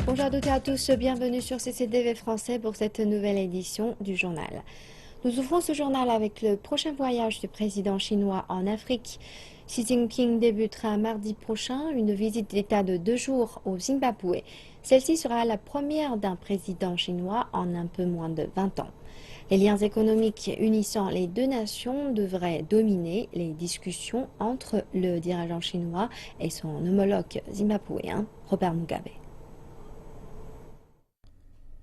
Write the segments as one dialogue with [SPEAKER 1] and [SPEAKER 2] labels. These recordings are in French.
[SPEAKER 1] Bonjour à toutes et à tous, bienvenue sur CCTV français pour cette nouvelle édition du journal. Nous ouvrons ce journal avec le prochain voyage du président chinois en Afrique. Xi Jinping débutera mardi prochain une visite d'État de 2 jours au Zimbabwe. Celle-ci sera la première d'un président chinois en un peu moins de 20 ans. Les liens économiques unissant les deux nations devraient dominer les discussions entre le dirigeant chinois et son homologue zimbabwéen, Robert Mugabe.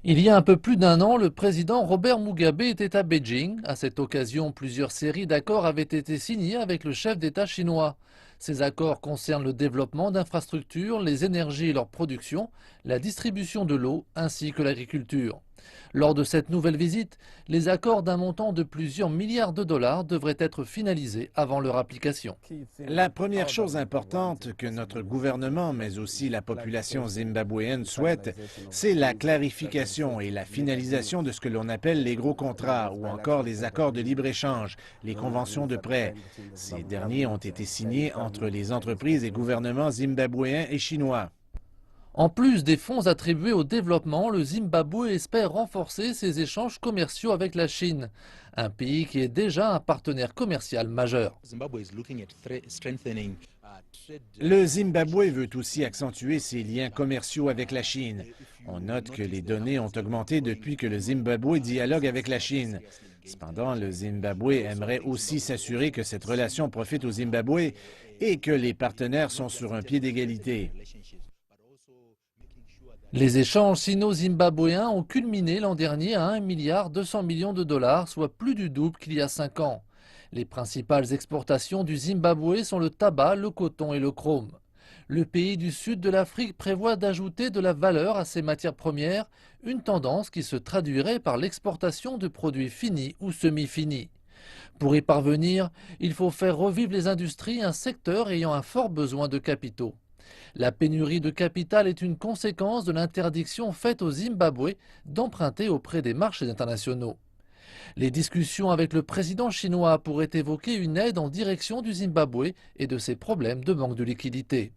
[SPEAKER 2] Il y a un peu plus d'un an, le président Robert Mugabe était à Beijing. À cette occasion, plusieurs séries d'accords avaient été signées avec le chef d'État chinois. Ces accords concernent le développement d'infrastructures, les énergies et leur production, la distribution de l'eau ainsi que l'agriculture. Lors de cette nouvelle visite, les accords d'un montant de plusieurs milliards de dollars devraient être finalisés avant leur application.
[SPEAKER 3] La première chose importante que notre gouvernement, mais aussi la population zimbabwéenne souhaite, c'est la clarification et la finalisation de ce que l'on appelle les gros contrats ou encore les accords de libre-échange, les conventions de prêt. Ces derniers ont été signés entre les entreprises et gouvernements zimbabwéens et chinois.
[SPEAKER 2] En plus des fonds attribués au développement, le Zimbabwe espère renforcer ses échanges commerciaux avec la Chine, un pays qui est déjà un partenaire commercial majeur.
[SPEAKER 3] Le Zimbabwe veut aussi accentuer ses liens commerciaux avec la Chine. On note que les données ont augmenté depuis que le Zimbabwe dialogue avec la Chine. Cependant, le Zimbabwe aimerait aussi s'assurer que cette relation profite au Zimbabwe et que les partenaires sont sur un pied d'égalité.
[SPEAKER 2] Les échanges sino-zimbabwéens ont culminé l'an dernier à 1,2 milliard de dollars, soit plus du double qu'il y a 5 ans. Les principales exportations du Zimbabwe sont le tabac, le coton et le chrome. Le pays du sud de l'Afrique prévoit d'ajouter de la valeur à ses matières premières, une tendance qui se traduirait par l'exportation de produits finis ou semi-finis. Pour y parvenir, il faut faire revivre les industries, un secteur ayant un fort besoin de capitaux. La pénurie de capital est une conséquence de l'interdiction faite au Zimbabwe d'emprunter auprès des marchés internationaux. Les discussions avec le président chinois pourraient évoquer une aide en direction du Zimbabwe et de ses problèmes de manque de liquidité.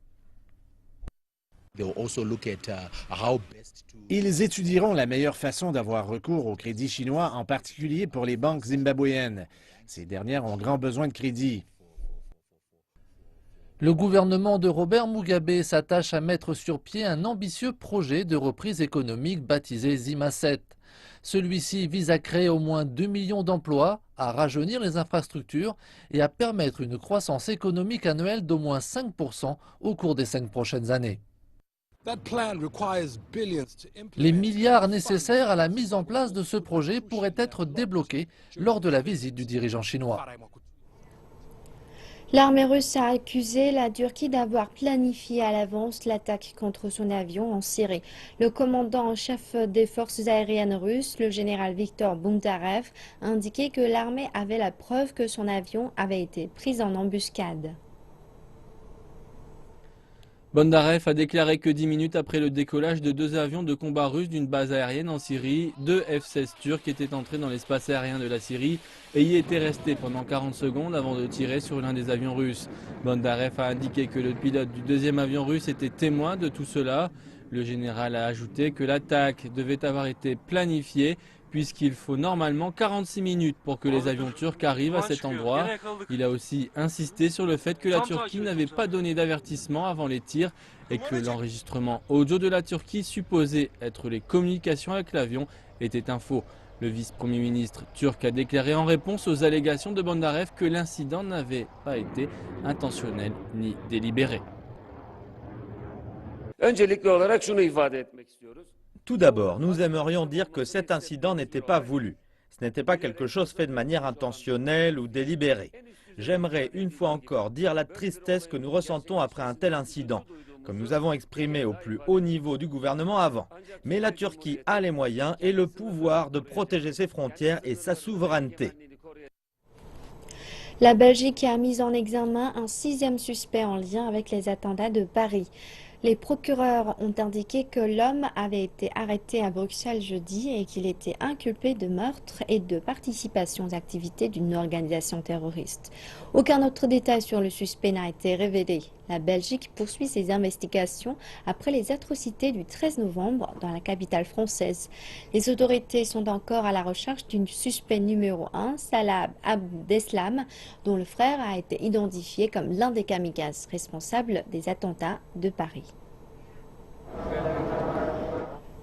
[SPEAKER 3] Ils étudieront la meilleure façon d'avoir recours au crédit chinois, en particulier pour les banques zimbabwéennes. Ces dernières ont grand besoin de crédit.
[SPEAKER 2] Le gouvernement de Robert Mugabe s'attache à mettre sur pied un ambitieux projet de reprise économique baptisé Zima 7. Celui-ci vise à créer au moins 2 millions d'emplois, à rajeunir les infrastructures et à permettre une croissance économique annuelle d'au moins 5% au cours des 5 prochaines années. Les milliards nécessaires à la mise en place de ce projet pourraient être débloqués lors de la visite du dirigeant chinois.
[SPEAKER 1] L'armée russe a accusé la Turquie d'avoir planifié à l'avance l'attaque contre son avion en Syrie. Le commandant en chef des forces aériennes russes, le général Viktor Bondarev, a indiqué que l'armée avait la preuve que son avion avait été pris en embuscade.
[SPEAKER 4] Bondarev a déclaré que 10 minutes après le décollage de 2 avions de combat russes d'une base aérienne en Syrie, 2 F-16 turcs étaient entrés dans l'espace aérien de la Syrie et y étaient restés pendant 40 secondes avant de tirer sur l'un des avions russes. Bondarev a indiqué que le pilote du 2e avion russe était témoin de tout cela. Le général a ajouté que l'attaque devait avoir été planifiée puisqu'il faut normalement 46 minutes pour que les avions turcs arrivent à cet endroit. Il a aussi insisté sur le fait que la Turquie n'avait pas donné d'avertissement avant les tirs et que l'enregistrement audio de la Turquie supposé être les communications avec l'avion était un faux. Le vice-premier ministre turc a déclaré en réponse aux allégations de Bondarev que l'incident n'avait pas été intentionnel ni délibéré.
[SPEAKER 5] Tout d'abord, nous aimerions dire que cet incident n'était pas voulu. Ce n'était pas quelque chose fait de manière intentionnelle ou délibérée. J'aimerais une fois encore dire la tristesse que nous ressentons après un tel incident, comme nous avons exprimé au plus haut niveau du gouvernement avant. Mais la Turquie a les moyens et le pouvoir de protéger ses frontières et sa souveraineté.
[SPEAKER 1] La Belgique a mis en examen un 6e suspect en lien avec les attentats de Paris. Les procureurs ont indiqué que l'homme avait été arrêté à Bruxelles jeudi et qu'il était inculpé de meurtre et de participation aux activités d'une organisation terroriste. Aucun autre détail sur le suspect n'a été révélé. La Belgique poursuit ses investigations après les atrocités du 13 novembre dans la capitale française. Les autorités sont encore à la recherche du suspect numéro 1, Salah Abdeslam, dont le frère a été identifié comme l'un des kamikazes responsables des attentats de Paris.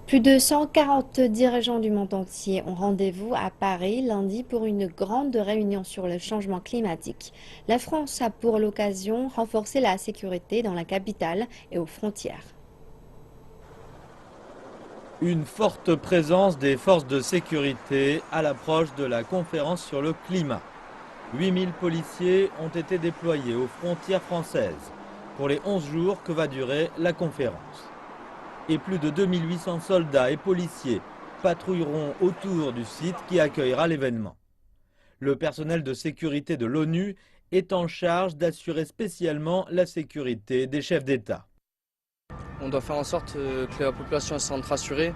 [SPEAKER 1] Plus de 140 dirigeants du monde entier ont rendez-vous à Paris lundi pour une grande réunion sur le changement climatique. La France a pour l'occasion renforcé la sécurité dans la capitale et aux frontières.
[SPEAKER 5] Une forte présence des forces de sécurité à l'approche de la conférence sur le climat. 8000 policiers ont été déployés aux frontières françaises pour les 11 jours que va durer la conférence. Et plus de 2800 soldats et policiers patrouilleront autour du site qui accueillera l'événement. Le personnel de sécurité de l'ONU est en charge d'assurer spécialement la sécurité des chefs d'État.
[SPEAKER 6] On doit faire en sorte que la population se sente rassurée,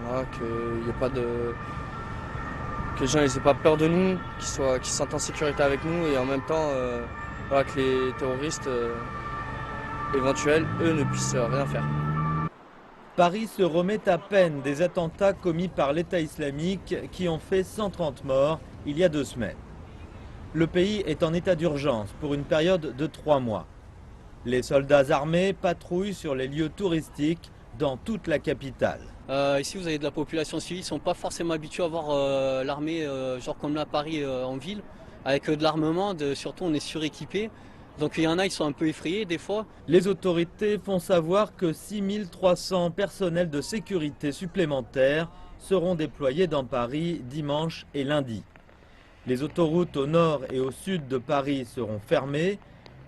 [SPEAKER 6] voilà, qu'il n'y ait pas de... que les gens n'aient pas peur de nous, qu'ils se sentent en sécurité avec nous et en même temps voilà, que les terroristes éventuels, eux, ne puissent rien faire.
[SPEAKER 5] Paris se remet à peine des attentats commis par l'État islamique qui ont fait 130 morts il y a 2 semaines. Le pays est en état d'urgence pour une période de 3 mois. Les soldats armés patrouillent sur les lieux touristiques dans toute la capitale.
[SPEAKER 7] Ici, vous avez de la population civile, ils ne sont pas forcément habitués à voir l'armée, genre comme là à Paris en ville, avec de l'armement, surtout on est suréquipé. Donc il y en a, ils sont un peu effrayés des fois.
[SPEAKER 5] Les autorités font savoir que 6300 personnels de sécurité supplémentaires seront déployés dans Paris dimanche et lundi. Les autoroutes au nord et au sud de Paris seront fermées,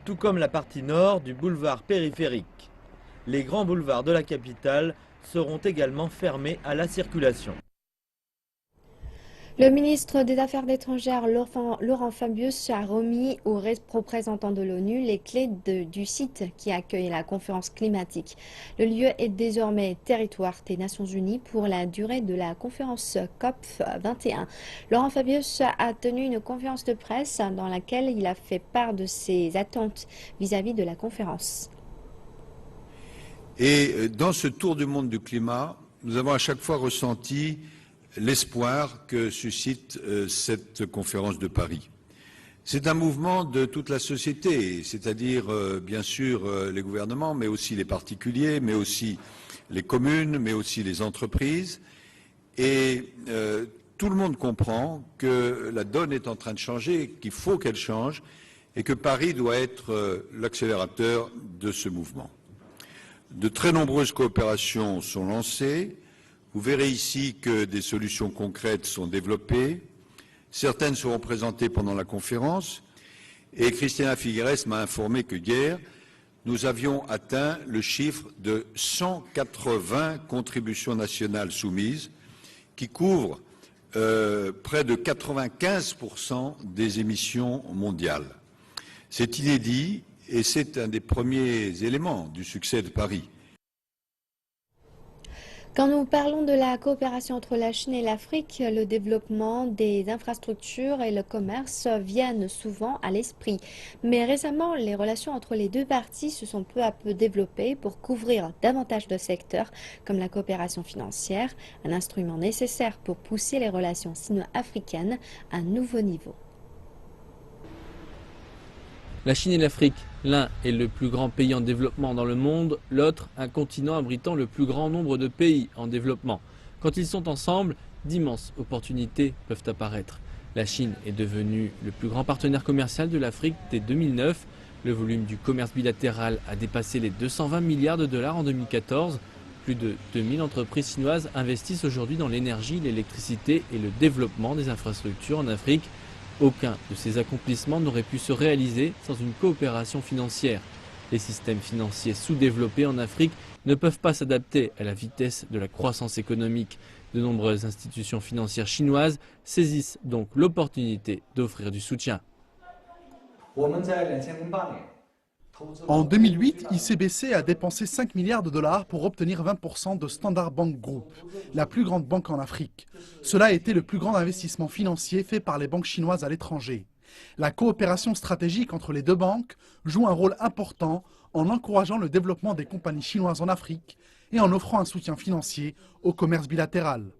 [SPEAKER 5] tout comme la partie nord du boulevard périphérique. Les grands boulevards de la capitale seront également fermés à la circulation.
[SPEAKER 1] Le ministre des Affaires étrangères, Laurent Fabius, a remis aux représentants de l'ONU les clés du site qui accueille la conférence climatique. Le lieu est désormais territoire des Nations Unies pour la durée de la conférence COP21. Laurent Fabius a tenu une conférence de presse dans laquelle il a fait part de ses attentes vis-à-vis de la conférence.
[SPEAKER 8] Et dans ce tour du monde du climat, nous avons à chaque fois ressenti l'espoir que suscite cette conférence de Paris. C'est un mouvement de toute la société, c'est-à-dire bien sûr les gouvernements, mais aussi les particuliers, mais aussi les communes, mais aussi les entreprises. Et tout le monde comprend que la donne est en train de changer, qu'il faut qu'elle change, et que Paris doit être l'accélérateur de ce mouvement. De très nombreuses coopérations sont lancées. Vous verrez ici que des solutions concrètes sont développées. Certaines seront présentées pendant la conférence. Et Cristina Figueres m'a informé que hier, nous avions atteint le chiffre de 180 contributions nationales soumises, qui couvrent près de 95% des émissions mondiales. C'est inédit et c'est un des premiers éléments du succès de Paris.
[SPEAKER 1] Quand nous parlons de la coopération entre la Chine et l'Afrique, le développement des infrastructures et le commerce viennent souvent à l'esprit. Mais récemment, les relations entre les deux parties se sont peu à peu développées pour couvrir davantage de secteurs, comme la coopération financière, un instrument nécessaire pour pousser les relations sino-africaines à un nouveau niveau.
[SPEAKER 4] La Chine et l'Afrique, l'un est le plus grand pays en développement dans le monde, l'autre un continent abritant le plus grand nombre de pays en développement. Quand ils sont ensemble, d'immenses opportunités peuvent apparaître. La Chine est devenue le plus grand partenaire commercial de l'Afrique dès 2009. Le volume du commerce bilatéral a dépassé les 220 milliards de dollars en 2014. Plus de 2000 entreprises chinoises investissent aujourd'hui dans l'énergie, l'électricité et le développement des infrastructures en Afrique. Aucun de ces accomplissements n'aurait pu se réaliser sans une coopération financière. Les systèmes financiers sous-développés en Afrique ne peuvent pas s'adapter à la vitesse de la croissance économique. De nombreuses institutions financières chinoises saisissent donc l'opportunité d'offrir du soutien.
[SPEAKER 9] En 2008, ICBC a dépensé 5 milliards de dollars pour obtenir 20% de Standard Bank Group, la plus grande banque en Afrique. Cela a été le plus grand investissement financier fait par les banques chinoises à l'étranger. La coopération stratégique entre les deux banques joue un rôle important en encourageant le développement des compagnies chinoises en Afrique et en offrant un soutien financier au commerce bilatéral.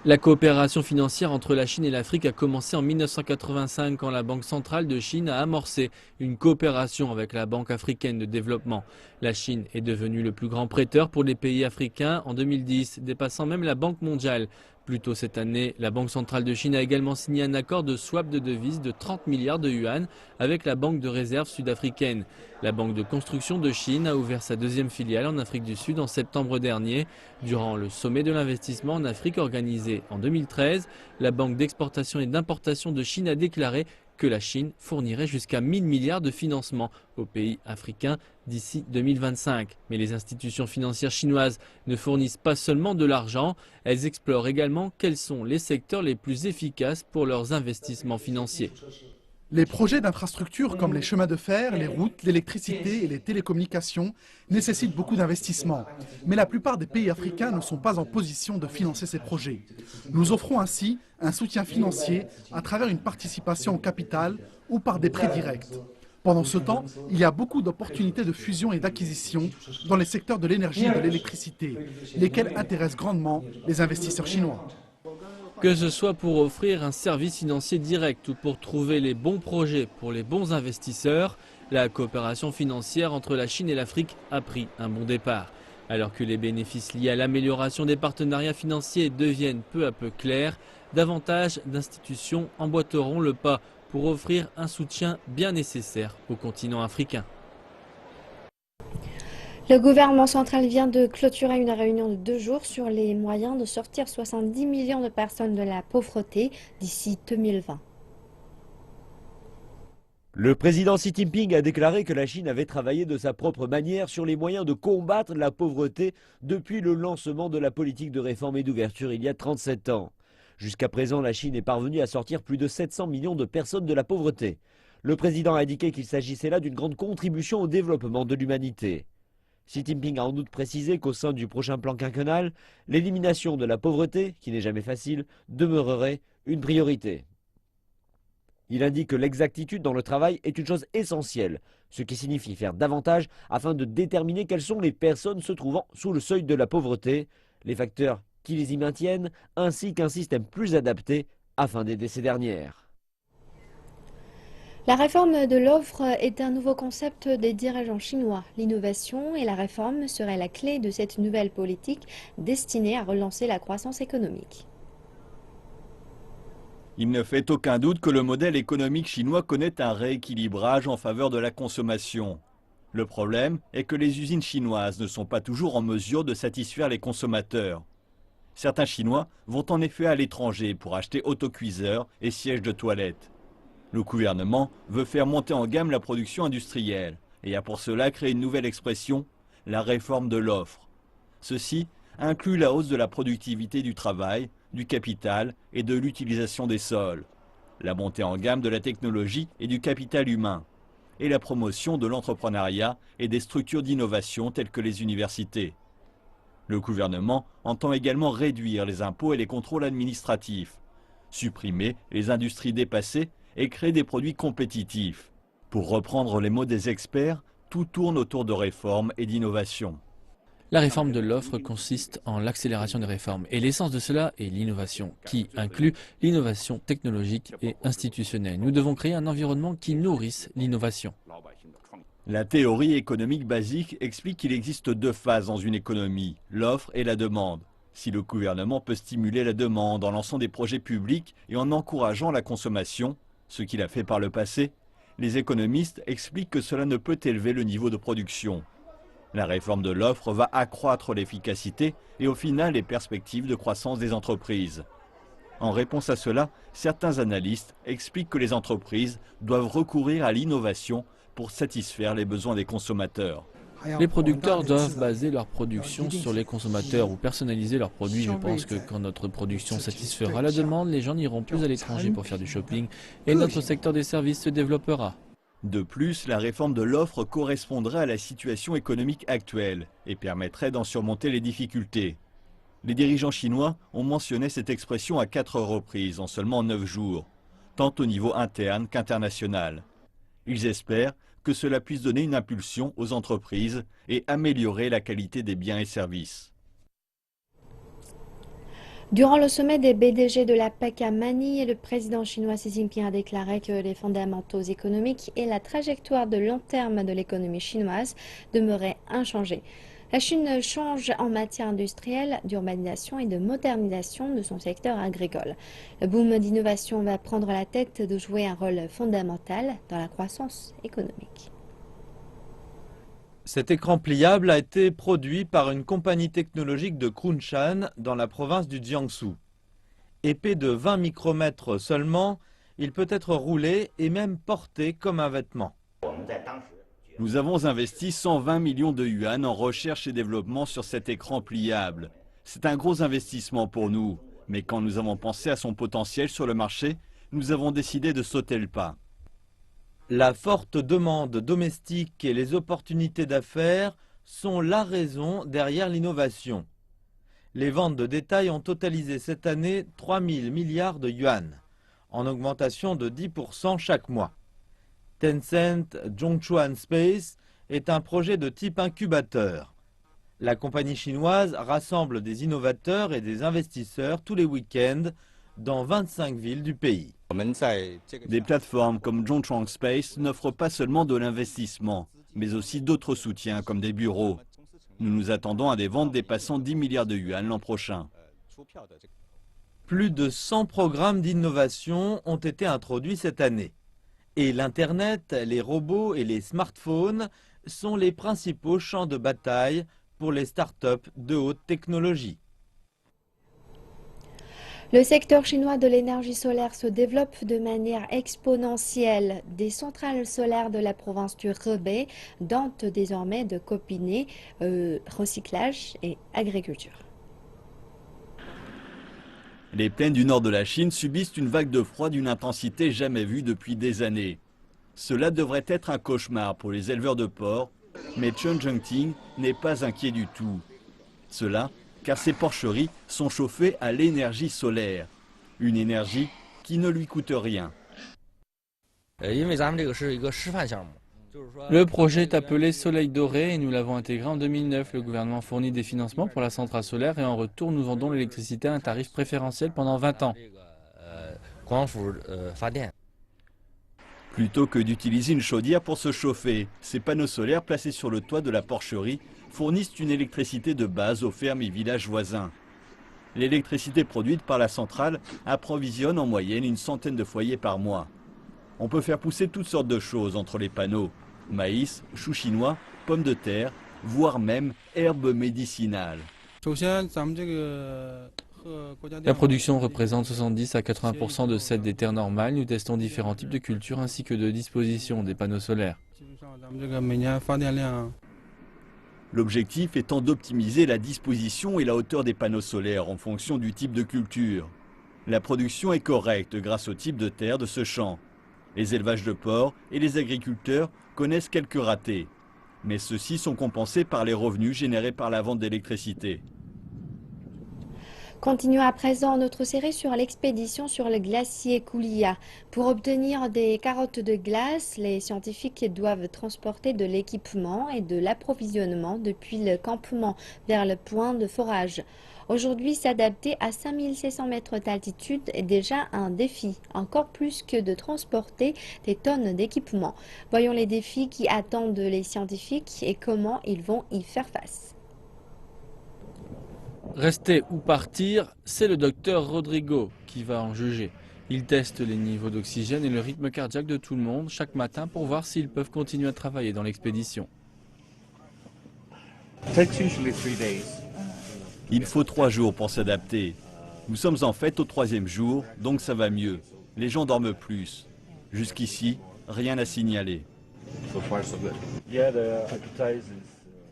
[SPEAKER 4] La coopération financière entre la Chine et l'Afrique a commencé en 1985 quand la Banque centrale de Chine a amorcé une coopération avec la Banque africaine de développement. La Chine est devenue le plus grand prêteur pour les pays africains en 2010, dépassant même la Banque mondiale. Plus tôt cette année, la Banque centrale de Chine a également signé un accord de swap de devises de 30 milliards de yuan avec la Banque de réserve sud-africaine. La Banque de construction de Chine a ouvert sa deuxième filiale en Afrique du Sud en septembre dernier. Durant le sommet de l'investissement en Afrique organisé en 2013, la Banque d'exportation et d'importation de Chine a déclaré que la Chine fournirait jusqu'à 1000 milliards de financement aux pays africains d'ici 2025. Mais les institutions financières chinoises ne fournissent pas seulement de l'argent, elles explorent également quels sont les secteurs les plus efficaces pour leurs investissements financiers.
[SPEAKER 9] Les projets d'infrastructures comme les chemins de fer, les routes, l'électricité et les télécommunications nécessitent beaucoup d'investissements. Mais la plupart des pays africains ne sont pas en position de financer ces projets. Nous offrons ainsi un soutien financier à travers une participation au capital ou par des prêts directs. Pendant ce temps, il y a beaucoup d'opportunités de fusion et d'acquisition dans les secteurs de l'énergie et de l'électricité, lesquels intéressent grandement les investisseurs chinois.
[SPEAKER 4] Que ce soit pour offrir un service financier direct ou pour trouver les bons projets pour les bons investisseurs, la coopération financière entre la Chine et l'Afrique a pris un bon départ. Alors que les bénéfices liés à l'amélioration des partenariats financiers deviennent peu à peu clairs, davantage d'institutions emboîteront le pas pour offrir un soutien bien nécessaire au continent africain.
[SPEAKER 1] Le gouvernement central vient de clôturer une réunion de 2 jours sur les moyens de sortir 70 millions de personnes de la pauvreté d'ici 2020.
[SPEAKER 10] Le président Xi Jinping a déclaré que la Chine avait travaillé de sa propre manière sur les moyens de combattre la pauvreté depuis le lancement de la politique de réforme et d'ouverture il y a 37 ans. Jusqu'à présent, la Chine est parvenue à sortir plus de 700 millions de personnes de la pauvreté. Le président a indiqué qu'il s'agissait là d'une grande contribution au développement de l'humanité. Xi Jinping a en outre précisé qu'au sein du prochain plan quinquennal, l'élimination de la pauvreté, qui n'est jamais facile, demeurerait une priorité. Il indique que l'exactitude dans le travail est une chose essentielle, ce qui signifie faire davantage afin de déterminer quelles sont les personnes se trouvant sous le seuil de la pauvreté, les facteurs qui les y maintiennent, ainsi qu'un système plus adapté afin d'aider ces dernières.
[SPEAKER 1] La réforme de l'offre est un nouveau concept des dirigeants chinois. L'innovation et la réforme seraient la clé de cette nouvelle politique destinée à relancer la croissance économique.
[SPEAKER 11] Il ne fait aucun doute que le modèle économique chinois connaît un rééquilibrage en faveur de la consommation. Le problème est que les usines chinoises ne sont pas toujours en mesure de satisfaire les consommateurs. Certains Chinois vont en effet à l'étranger pour acheter autocuiseurs et sièges de toilette. Le gouvernement veut faire monter en gamme la production industrielle et a pour cela créé une nouvelle expression, la réforme de l'offre. Ceci inclut la hausse de la productivité du travail, du capital et de l'utilisation des sols, la montée en gamme de la technologie et du capital humain, et la promotion de l'entrepreneuriat et des structures d'innovation telles que les universités. Le gouvernement entend également réduire les impôts et les contrôles administratifs, supprimer les industries dépassées et créer des produits compétitifs. Pour reprendre les mots des experts, tout tourne autour de réformes et d'innovation.
[SPEAKER 4] La réforme de l'offre consiste en l'accélération des réformes et l'essence de cela est l'innovation, qui inclut l'innovation technologique et institutionnelle. Nous devons créer un environnement qui nourrisse l'innovation.
[SPEAKER 11] La théorie économique basique explique qu'il existe 2 phases dans une économie, l'offre et la demande. Si le gouvernement peut stimuler la demande en lançant des projets publics et en encourageant la consommation, ce qu'il a fait par le passé, les économistes expliquent que cela ne peut élever le niveau de production. La réforme de l'offre va accroître l'efficacité et au final les perspectives de croissance des entreprises. En réponse à cela, certains analystes expliquent que les entreprises doivent recourir à l'innovation pour satisfaire les besoins des consommateurs.
[SPEAKER 4] Les producteurs doivent baser leur production sur les consommateurs ou personnaliser leurs produits. Je pense que quand notre production satisfera la demande, les gens n'iront plus à l'étranger pour faire du shopping et notre secteur des services se développera.
[SPEAKER 11] De plus, la réforme de l'offre correspondrait à la situation économique actuelle et permettrait d'en surmonter les difficultés. Les dirigeants chinois ont mentionné cette expression à 4 reprises en seulement 9 jours, tant au niveau interne qu'international. Ils espèrent que cela puisse donner une impulsion aux entreprises et améliorer la qualité des biens et services.
[SPEAKER 1] Durant le sommet des BDG de la PEC à Manille, le président chinois Xi Jinping a déclaré que les fondamentaux économiques et la trajectoire de long terme de l'économie chinoise demeuraient inchangés. La Chine change en matière industrielle, d'urbanisation et de modernisation de son secteur agricole. Le boom d'innovation va prendre la tête de jouer un rôle fondamental dans la croissance économique.
[SPEAKER 5] Cet écran pliable a été produit par une compagnie technologique de Kunshan dans la province du Jiangsu. Épais de 20 micromètres seulement, il peut être roulé et même porté comme un vêtement.
[SPEAKER 11] Nous avons investi 120 millions de yuan en recherche et développement sur cet écran pliable. C'est un gros investissement pour nous, mais quand nous avons pensé à son potentiel sur le marché, nous avons décidé de sauter le pas.
[SPEAKER 5] La forte demande domestique et les opportunités d'affaires sont la raison derrière l'innovation. Les ventes de détail ont totalisé cette année 3 000 milliards de yuan, en augmentation de 10% chaque mois. Tencent Zhongchuan Space est un projet de type incubateur. La compagnie chinoise rassemble des innovateurs et des investisseurs tous les week-ends dans 25 villes du pays.
[SPEAKER 11] Des plateformes comme Zhongchuan Space n'offrent pas seulement de l'investissement, mais aussi d'autres soutiens comme des bureaux. Nous nous attendons à des ventes dépassant 10 milliards de yuan l'an prochain.
[SPEAKER 5] Plus de 100 programmes d'innovation ont été introduits cette année. Et l'Internet, les robots et les smartphones sont les principaux champs de bataille pour les startups de haute technologie.
[SPEAKER 1] Le secteur chinois de l'énergie solaire se développe de manière exponentielle. Des centrales solaires de la province du Hebei tentent désormais de combiner recyclage et agriculture.
[SPEAKER 11] Les plaines du nord de la Chine subissent une vague de froid d'une intensité jamais vue depuis des années. Cela devrait être un cauchemar pour les éleveurs de porcs, mais Chen Zhengting n'est pas inquiet du tout. Cela car ses porcheries sont chauffées à l'énergie solaire, une énergie qui ne lui coûte rien.
[SPEAKER 4] Le projet est appelé Soleil Doré et nous l'avons intégré en 2009. Le gouvernement fournit des financements pour la centrale solaire et en retour nous vendons l'électricité à un tarif préférentiel pendant 20 ans.
[SPEAKER 11] Plutôt que d'utiliser une chaudière pour se chauffer, ces panneaux solaires placés sur le toit de la porcherie fournissent une électricité de base aux fermes et villages voisins. L'électricité produite par la centrale approvisionne en moyenne une centaine de foyers par mois. On peut faire pousser toutes sortes de choses entre les panneaux. Maïs, choux chinois, pommes de terre, voire même herbes médicinales.
[SPEAKER 4] La production représente 70 à 80% de celle des terres normales. Nous testons différents types de cultures ainsi que de dispositions des panneaux solaires.
[SPEAKER 11] L'objectif étant d'optimiser la disposition et la hauteur des panneaux solaires en fonction du type de culture. La production est correcte grâce au type de terre de ce champ. Les élevages de porcs et les agriculteurs connaissent quelques ratés, mais ceux-ci sont compensés par les revenus générés par la vente d'électricité.
[SPEAKER 1] Continuons à présent notre série sur l'expédition sur le glacier Koulia. Pour obtenir des carottes de glace, les scientifiques doivent transporter de l'équipement et de l'approvisionnement depuis le campement vers le point de forage. Aujourd'hui, s'adapter à 5600 mètres d'altitude est déjà un défi, encore plus que de transporter des tonnes d'équipement. Voyons les défis qui attendent les scientifiques et comment ils vont y faire face.
[SPEAKER 4] Rester ou partir, c'est le docteur Rodrigo qui va en juger. Il teste les niveaux d'oxygène et le rythme cardiaque de tout le monde chaque matin pour voir s'ils peuvent continuer à travailler dans l'expédition.
[SPEAKER 11] Il faut 3 jours pour s'adapter. Nous sommes en fait au 3e jour, donc ça va mieux. Les gens dorment plus. Jusqu'ici, rien à signaler.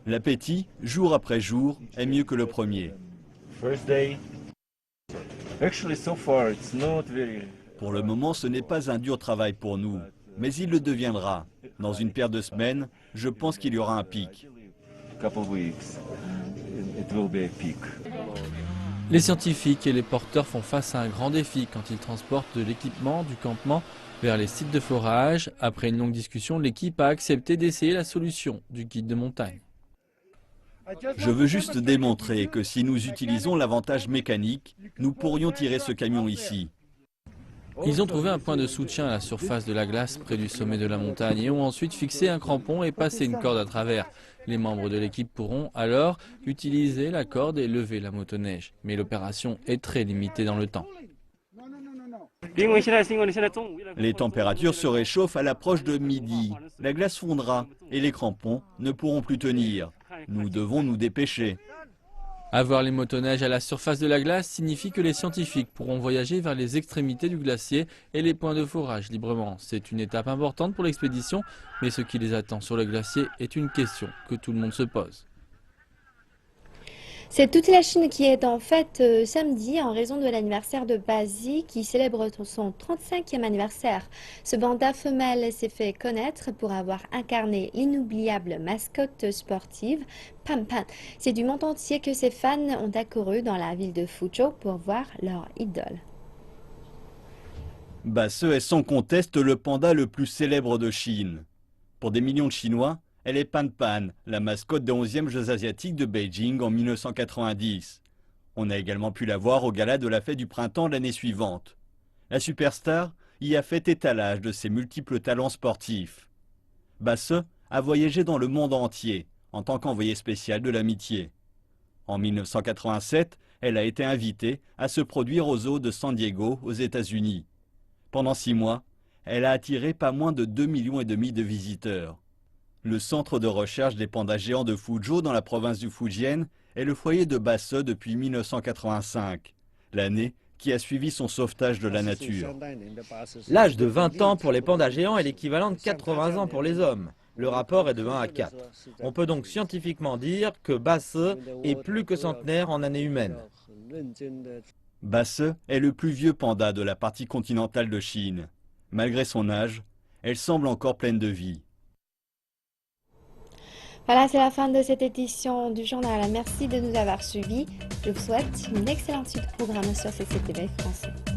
[SPEAKER 11] L'appétit, jour après jour, est mieux que le premier. Pour le moment, ce n'est pas un dur travail pour nous, mais il le deviendra. Dans une paire de semaines, je pense qu'il y aura un pic.
[SPEAKER 4] Les scientifiques et les porteurs font face à un grand défi quand ils transportent de l'équipement du campement vers les sites de forage. Après une longue discussion, l'équipe a accepté d'essayer la solution du guide de montagne.
[SPEAKER 11] Je veux juste démontrer que si nous utilisons l'avantage mécanique, nous pourrions tirer ce camion ici.
[SPEAKER 4] Ils ont trouvé un point de soutien à la surface de la glace près du sommet de la montagne et ont ensuite fixé un crampon et passé une corde à travers. Les membres de l'équipe pourront alors utiliser la corde et lever la motoneige. Mais l'opération est très limitée dans le temps.
[SPEAKER 11] Les températures se réchauffent à l'approche de midi. La glace fondra et les crampons ne pourront plus tenir. Nous devons nous dépêcher.
[SPEAKER 4] Avoir les motoneiges à la surface de la glace signifie que les scientifiques pourront voyager vers les extrémités du glacier et les points de forage librement. C'est une étape importante pour l'expédition, mais ce qui les attend sur le glacier est une question que tout le monde se pose.
[SPEAKER 1] C'est toute la Chine qui est en fête samedi en raison de l'anniversaire de Bazi qui célèbre son 35e anniversaire. Ce panda femelle s'est fait connaître pour avoir incarné l'inoubliable mascotte sportive Pan Pan. C'est du monde entier que ses fans ont accouru dans la ville de Fuzhou pour voir leur idole.
[SPEAKER 11] Basse est sans conteste le panda le plus célèbre de Chine. Pour des millions de Chinois, elle est Pan Pan, la mascotte des 11e Jeux asiatiques de Beijing en 1990. On a également pu la voir au gala de la fête du printemps l'année suivante. La superstar y a fait étalage de ses multiples talents sportifs. Basse a voyagé dans le monde entier en tant qu'envoyée spéciale de l'amitié. En 1987, elle a été invitée à se produire au zoo de San Diego aux États-Unis. Pendant 6 mois, elle a attiré pas moins de 2,5 millions de visiteurs. Le centre de recherche des pandas géants de Fuzhou dans la province du Fujian est le foyer de Basse depuis 1985, l'année qui a suivi son sauvetage de la nature.
[SPEAKER 5] L'âge de 20 ans pour les pandas géants est l'équivalent de 80 ans pour les hommes. Le rapport est de 1 à 4. On peut donc scientifiquement dire que Basse est plus que centenaire en année humaine.
[SPEAKER 11] Basse est le plus vieux panda de la partie continentale de Chine. Malgré son âge, elle semble encore pleine de vie.
[SPEAKER 1] Voilà, c'est la fin de cette édition du journal. Merci de nous avoir suivis. Je vous souhaite une excellente suite de programme sur CCTV français.